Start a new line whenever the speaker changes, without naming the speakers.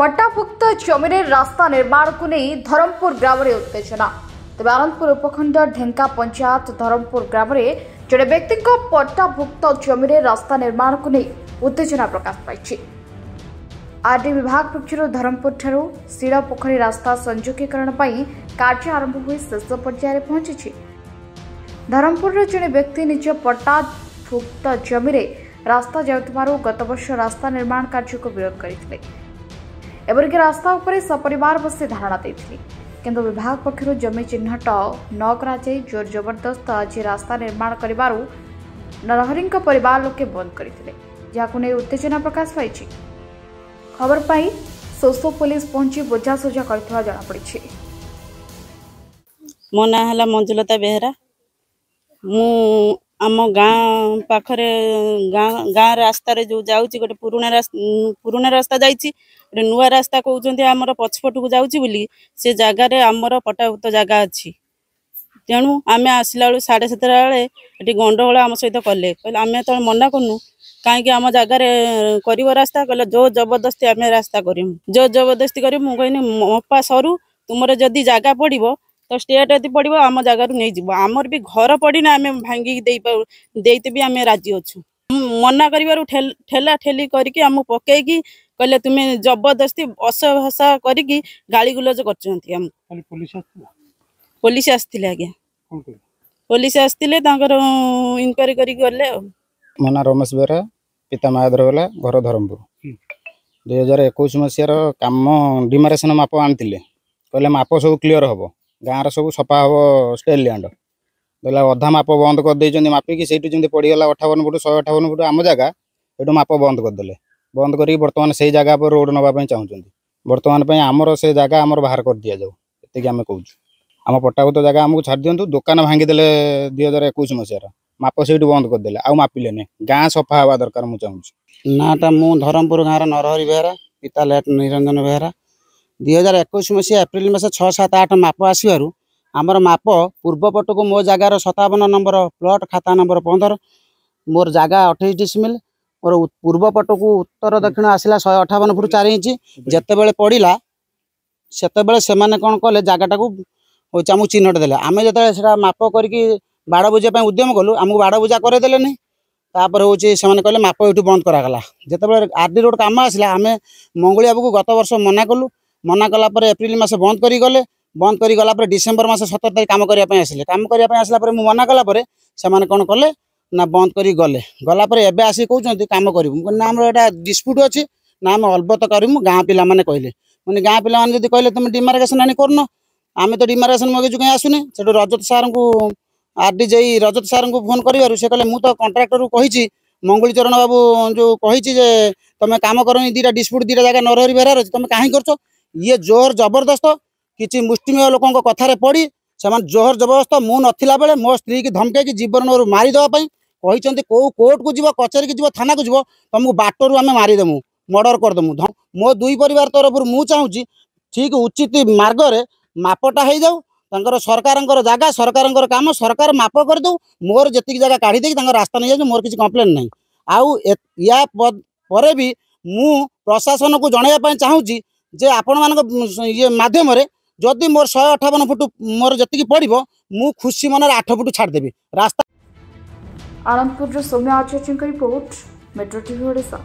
पट्टाभुक्त जमी रास्ता निर्माण को नहीं धरमपुर ग्राम में उत्तेजना। तेज आनंदपुर उपखंड ढेंका पंचायत धरमपुर ग्राम में जड़े व्यक्ति पट्टाभुक्त जमी रास्ता निर्माण को नहीं उत्तेजना प्रकाश पाई। आरडी विभाग पक्षर धरमपुर ठारू शिला पोखरी रास्ता संयोगीकरण कार्य आरंभ हो शेष पर्यायर पहुंची। धरमपुर जड़े व्यक्ति निज पट्टाभुक्त जमी रास्ता जाउथिबारु गत वर्ष रास्ता निर्माण कार्य को विरोध करथिले। एवरकि रास्ता उपरे सपरिवार बसी धारणा देथिले, किंतु विभाग पक्षरु जमी चिन्हट न करा जाय जोर जबरदस्त आज रास्ता निर्माण करिबारु नरहरिंक परिवार लोके बंद करथिले, जाकु नै उत्तेजना प्रकाश पाइछि। खबर पाई सोसो पुलिस पहुंची बुझासुझा करथिबा जणा पड़िछि।
मो ना हला मंजुलता बेहरा। मु आम गाँ पाखरे गाँ रास्ता जो जाऊँगी गोटे पुराना रास्ता जाइए गोटे नुआ रास्ता कहते आमर पछपट को जाऊँगी से जगार आमर पट्टाभुक्त जगह अच्छी। तेणु आम आसला बेलू 7:30 बेले ये गंडगोल आम सहित कले आम तो मना करूँ कहीं आम जगार कर रास्ता कहले जो जबरदस्ती आम रास्ता करूँ जो जबरदस्ती कर कहनी मपा सरू तुम जदि जगह पड़ो तो स्टेट यदि पड़ो आम जगार नहीं जीव आमर भी घर पड़ना आम भांगिक देते भी आम राजी अच्छु। मना कर ठेला ठेली करके आम पकईकी कहले तुम्हें जबरदस्ती असभाषा करी गाड़ी गुलज कर पुलिस आसते आज्ञा पुलिस आसते इनक्वारी करले।
मो ना रमेश बेहरा पिता मायाधर बेला घर धरमपुर 2021 मसीहार कम डिमारेसन माप आनी कहले माप सब क्लीयर हम गाँव सब सफा हम स्टेट लैंड बोला अधा माप बंद कर मापिकी से पड़गला 58 फुट 158 फुट आम जगह ये माप बंद करदे बंद कर बर्तमान से जगह पर रोड नापी चाहूँ बर्तमान आमर से जगह आमर बाहर कर दि जाऊ ये आम कौन आम पट्टाभुक्त जगह आमको छाड़ दिंतु दुकान भांगीदे 2021 मसीहार माप से बंद करदे आउ मापिले गाँ सफा हवा दरकार मुझे चाहूँ।
नाटा मु धरमपुर गाँव नरहरि बेहरा पिता लेट निरंजन बेहरा 2021 मसीहा एप्रिल मास 6, 7, 8 माप आसवर आमर माप पूर्वपट को मो जगार 57 नंबर प्लट खाता नंबर 15 मोर जगह 28 डिसमिल मोर पूर्वपट को उत्तर दक्षिण आसला 158 फुट 4 इंच जिते बड़े पड़ा से से कौन कले जगटा को आमको चिन्हट देले आम जो माप करके बाड़ बुझा उद्यम कलु आमको बाड़ बुझा करदे नहीं तापर हूँ से कहले माप ये बंद करागला जिते आरडी रोड काम आसला आम मंगुलिया को गत वर्ष मना कलु मना कलापर एप्रिल मास बंद करी गला डिसेम्बर मास 17 तारीख काम करने आसिले काम करने आसला मना कलापर से कौन कले ना बंद करी गले गलापर एबे आसी कहते काम करूँ ना आम एटा डिस्प्यूट अच्छी ना आम अलबत करूँ गाँ पिला माने कहले मैंने गाँ पिला माने कहले तुम डिमार्केशन आनी करन आम तो डिमार्केशन मगेजु कहीं आसुनी से रजत सार को आरडी जाई रजत सार को फोन कर से कहले मुझे कंट्राक्टर को कही मंगुली चरण बाबू जो कही तुम काम करनी 2टा डिस्प्यूट 2टा जगह नरहरि बेहरार अच्छी तुम कहीं कर ये जोर जबरदस्त किसी मुष्टिमेय लोकों कथार पड़ी से जोर जबरदस्त मु नथिला बेले मो स्त्री की धमके जीवन मारिदेवाई कहते कौ कोर्ट को जीव कचेरी की जीव थाना को जीव तुमको बाटरू आम मारिदेमु मर्डर करदेमु मो दुई परिवार तरफ मु चाहूँगी ठीक उचित मार्ग मापटा हो जाऊ सरकार जगह सरकार काम सरकार माप करदे मोर जी जगह काढ़ी देकी रास्ता नहीं जाए मोर किसी कंप्लेन नहीं आउ या पर भी मु प्रशासन को जनवाई चाहूँगी जे आपण मान ये माध्यम जदि मोर 158 फुट मोर जी पड़ो मु खुशी मन 8 फुट छाड़देवी रास्ता।
आनंदपुर सौम्य आचार्य रिपोर्ट मेट्रो टीवी ओडिशा।